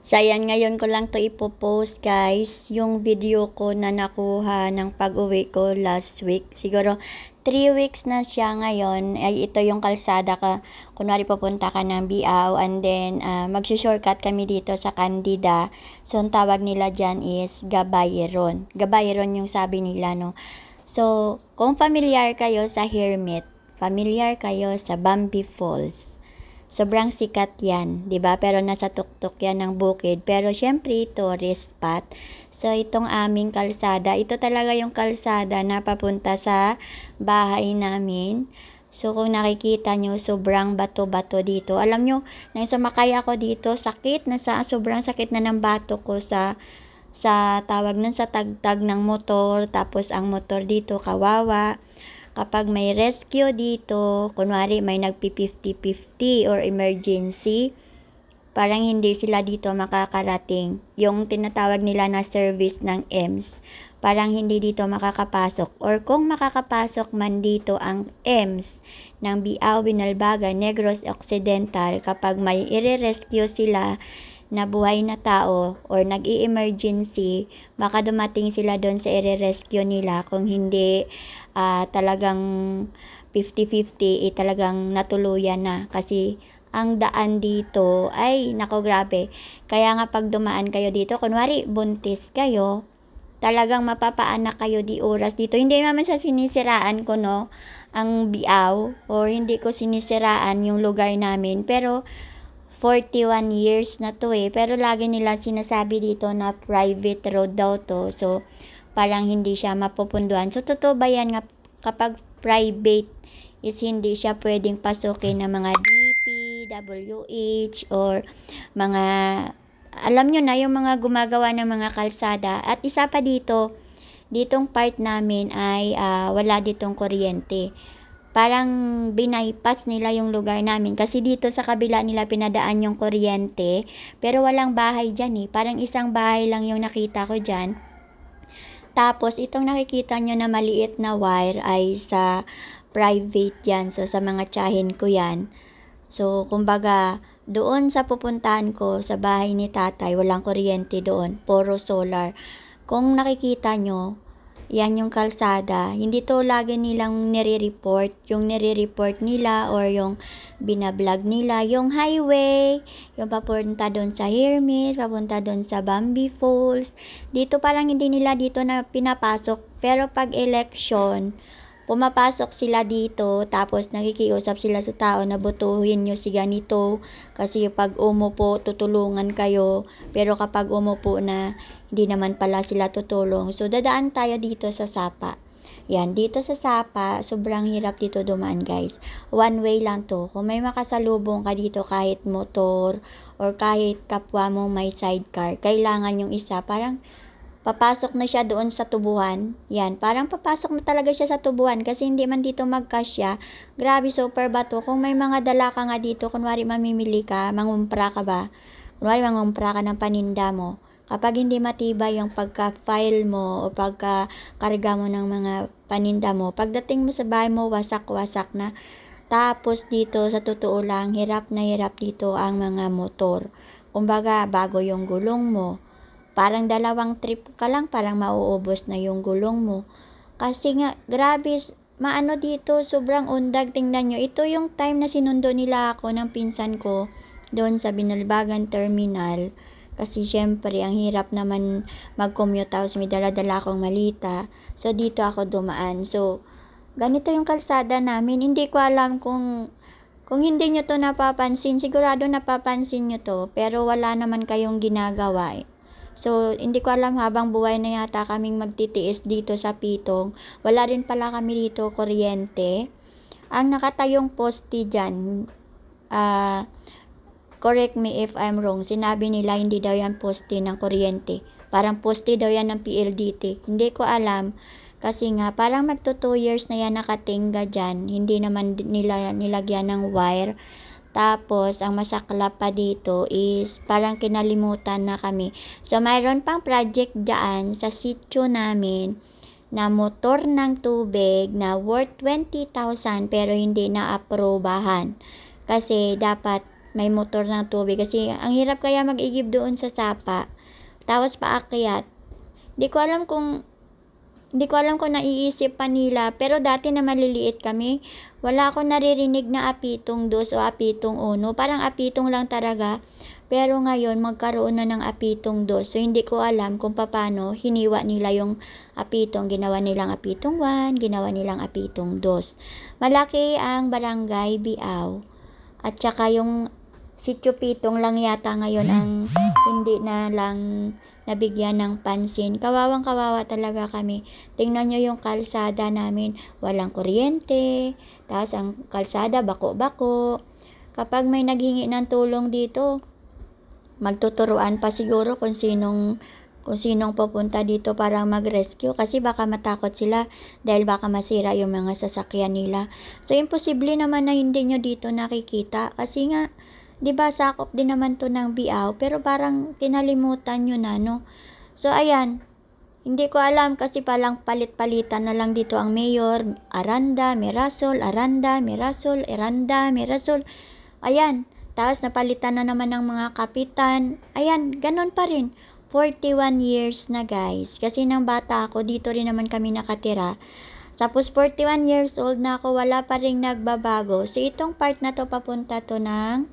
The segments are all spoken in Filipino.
So, ayan, ngayon ko lang to ipopost, guys, yung video ko na nakuha ng pag-uwi ko last week. Siguro, 3 weeks na siya ngayon. Ay, ito yung kalsada ka. Kunwari, papunta ka ng Biao and then, mag-shortcut kami dito sa Candida. So, ang tawag nila dyan is Gabayeron. Gabayeron yung sabi nila, no? So, kung familiar kayo sa Hermit, familiar kayo sa Bambi Falls. Sobrang sikat yan, 'di ba? Pero nasa tuktok yan ng bukid. Pero syempre, tourist spot. So, itong aming kalsada, ito talaga yung kalsada na papunta sa bahay namin. So, kung nakikita nyo, sobrang bato-bato dito. Alam nyo, nang sumakay ako dito, sobrang sakit na ng bato ko sa tawag nun sa tagtag ng motor. Tapos, ang motor dito, kawawa. Kapag may rescue dito, kunwari may nagpi-50-50 or emergency, parang hindi sila dito makakarating. Yung tinatawag nila na service ng EMS, parang hindi dito makakapasok. Or kung makakapasok man dito ang EMS ng Biao, Binalbagan, Negros Occidental, kapag may i-rescue sila na buhay na tao or nag-i-emergency, baka dumating sila doon sa i-rescue nila. Kung hindi talagang 50-50, talagang natuluyan na. Kasi ang daan dito ay nako, grabe. Kaya nga pag dumaan kayo dito, kunwari buntis kayo, talagang mapapaanak kayo di oras dito. Hindi naman sa sinisiraan ko, no, ang Biao, or hindi ko sinisiraan yung lugar namin, pero 41 years na to pero lagi nila sinasabi dito na private road daw to. So, parang hindi siya mapupunduhan. So, totoo ba yan nga kapag private is hindi siya pwedeng pasukin ng mga DP, WH, or mga, alam nyo na, yung mga gumagawa ng mga kalsada. At isa pa ditong part namin ay wala ditong kuryente. Parang binaypas nila yung lugar namin kasi dito sa kabila nila pinadaan yung kuryente, pero walang bahay dyan parang isang bahay lang yung nakita ko dyan. Tapos itong nakikita nyo na maliit na wire ay sa private yan, so sa mga tiyahin ko yan. So kumbaga doon sa pupuntahan ko sa bahay ni tatay, walang kuryente doon, puro solar. Kung nakikita nyo, yan yung kalsada. Hindi to lagi nilang nire-report. Yung nire-report nila or yung binablog nila, yung highway, yung papunta doon sa Hermit, papunta doon sa Bambi Falls. Dito parang hindi nila dito na pinapasok. Pero pag election, pumapasok sila dito, tapos nakikiusap sila sa tao na botohin nyo si ganito kasi pag umupo tutulungan kayo, pero kapag umupo na hindi naman pala sila tutulong. So dadaan tayo dito sa Sapa. Yan, dito sa Sapa, sobrang hirap dito dumaan, guys. One way lang to. Kung may makasalubong ka dito kahit motor or kahit kapwa mo may sidecar, kailangan yung isa, parang papasok na siya doon sa tubuhan. Yan, parang papasok na talaga siya sa tubuhan kasi hindi man dito magkasya. Grabe, super bato. Kung may mga dala ka nga dito, kunwari mamimili ka, mangumpra ka ba? Kunwari mangumpra ka ng paninda mo. Kapag hindi matibay yung pagka-file mo o pagka-karga mo ng mga paninda mo, pagdating mo sa bahay mo, wasak-wasak na. Tapos dito, sa totoo lang, hirap na hirap dito ang mga motor. Kumbaga, bago yung gulong mo, parang dalawang trip ka lang, parang mauubos na yung gulong mo. Kasi nga, grabe, maano dito, sobrang undag. Tingnan nyo, ito yung time na sinundo nila ako ng pinsan ko doon sa Binalbagan Terminal. Kasi syempre, ang hirap naman mag-commute, tapos may dala-dala akong malita. So, dito ako dumaan. So, ganito yung kalsada namin. Hindi ko alam kung hindi nyo to napapansin, sigurado napapansin nyo to, pero wala naman kayong ginagawa So, hindi ko alam, habang buhay na yata kaming magtitiis dito sa Pitong. Wala rin pala kami dito kuryente. Ang nakatayong poste dyan, correct me if I'm wrong, sinabi nila hindi daw yan poste ng kuryente. Parang poste daw yan ng PLDT. Hindi ko alam. Kasi nga, parang magto 2 years na yan nakatingga dyan. Hindi naman nila nilagyan ng wire. Tapos, ang masaklap pa dito is parang kinalimutan na kami. So, mayroon pang project dyan sa sitio namin na motor ng tubig na worth 20,000 pero hindi na aprobahan. Kasi dapat may motor ng tubig. Kasi ang hirap kaya mag-igib doon sa sapa. Tapos paakyat. Di ko alam kung naiisip pa nila, pero dati na maliliit kami, wala akong naririnig na apitong 2 o apitong 1. Parang apitong lang talaga. Pero ngayon, magkaroon na ng apitong 2. So, hindi ko alam kung paano hiniwa nila yung apitong. Ginawa nilang apitong 1, ginawa nilang apitong 2. Malaki ang barangay Biao. At saka yung Sitio Pitong lang yata ngayon ang hindi na lang nabigyan ng pansin. Kawawang-kawawa talaga kami. Tingnan nyo yung kalsada namin. Walang kuryente. Tapos ang kalsada bako-bako. Kapag may naghingi ng tulong dito, magtuturuan pa siguro kung sinong pupunta dito para mag-rescue kasi baka matakot sila dahil baka masira yung mga sasakyan nila. So, imposible naman na hindi nyo dito nakikita kasi nga, 'di ba sakop din naman to ng Biao pero parang kinalimutan nyo na, no? So, ayan. Hindi ko alam kasi palang palit-palitan na lang dito ang mayor. Aranda, Mirasol, Aranda, Mirasol, Aranda, Mirasol. Ayan. Tapos napalitan na naman ng mga kapitan. Ayan, ganon pa rin. 41 years na guys. Kasi nang bata ako, dito rin naman kami nakatira. Tapos 41 years old na ako, wala pa rin nagbabago. So itong part na to papunta to ng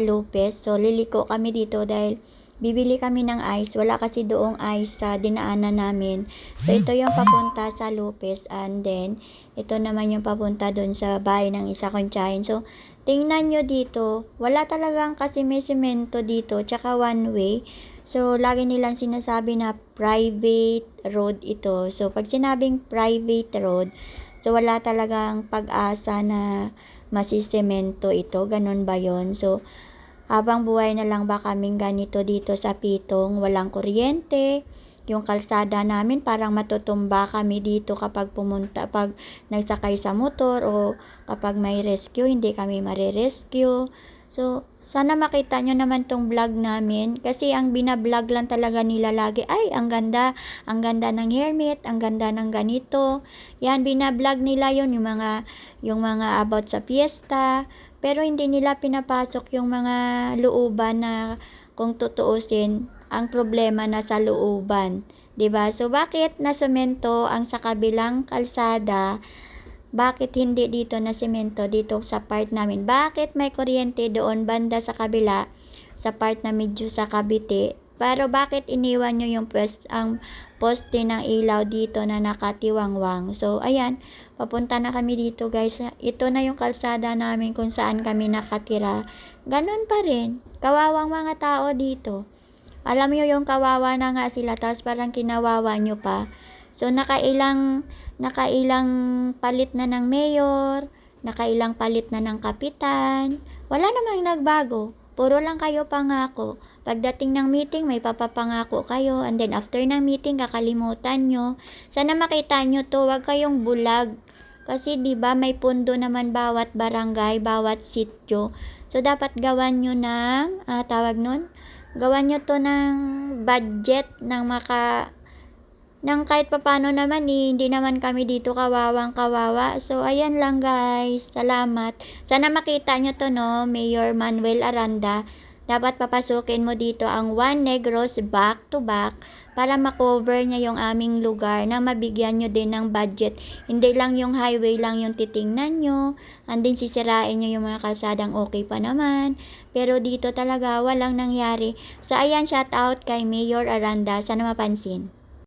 Lopez. So liliko kami dito dahil bibili kami ng ice. Wala kasi doong ice sa dinaanan namin. So ito yung papunta sa Lopez and then ito naman yung papunta doon sa bahay ng isa kong tiyahin. So tingnan nyo dito, wala talagang kasi may semento dito, tsaka one way. So, lagi nilang sinasabi na private road ito. So, pag sinabing private road, so wala talagang pag-asa na masisemento ito. Ganon ba yon? So, habang buhay na lang ba kaming ganito dito sa Pitong, walang kuryente. Yung kalsada namin parang matutumba kami dito kapag pag nagsakay sa motor o kapag may rescue, hindi kami mare-rescue. So, sana makita nyo naman tong vlog namin kasi ang binablog lang talaga nila lagi, ay ang ganda ng helmet, ang ganda ng ganito. Yan, binablog nila yon yung mga about sa fiesta, pero hindi nila pinapasok yung mga looban na kung tutuusin, ang problema na sa looban. 'Di ba? So, bakit na semento ang sa kabilang kalsada? Bakit hindi dito na semento dito sa part namin? Bakit may kuryente doon banda sa kabila sa part na medyo sa Cavite? Pero bakit iniwan nyo yung ang poste ng ilaw dito na nakatiwangwang? So, ayan, papunta na kami dito guys. Ito na yung kalsada namin kung saan kami nakatira. Ganon pa rin. Kawawang mga tao dito. Alam nyo yung kawawa na nga sila, tapos parang kinawawa nyo pa. So, nakailang palit na ng mayor, nakailang palit na ng kapitan. Wala namang nagbago. Puro lang kayo pangako. Pagdating ng meeting, may papapangako kayo. And then, after ng meeting, kakalimutan nyo. Sana makita nyo to, wag kayong bulag. Kasi, di ba may pundo naman bawat barangay, bawat sityo. So, dapat gawan nyo ng, gawan nyo to ng budget ng kahit papano naman hindi naman kami dito kawawang kawawa. So, ayan lang guys. Salamat. Sana makita nyo to, no, Mayor Manuel Aranda. Dapat papasukin mo dito ang Juan Negros back to back para makover niya yung aming lugar na mabigyan nyo din ng budget. Hindi lang yung highway lang yung titingnan nyo. And then sisirain nyo yung mga kalsadang okay pa naman. Pero dito talaga walang nangyari. So, ayan, shout out kay Mayor Aranda. Sana mapansin.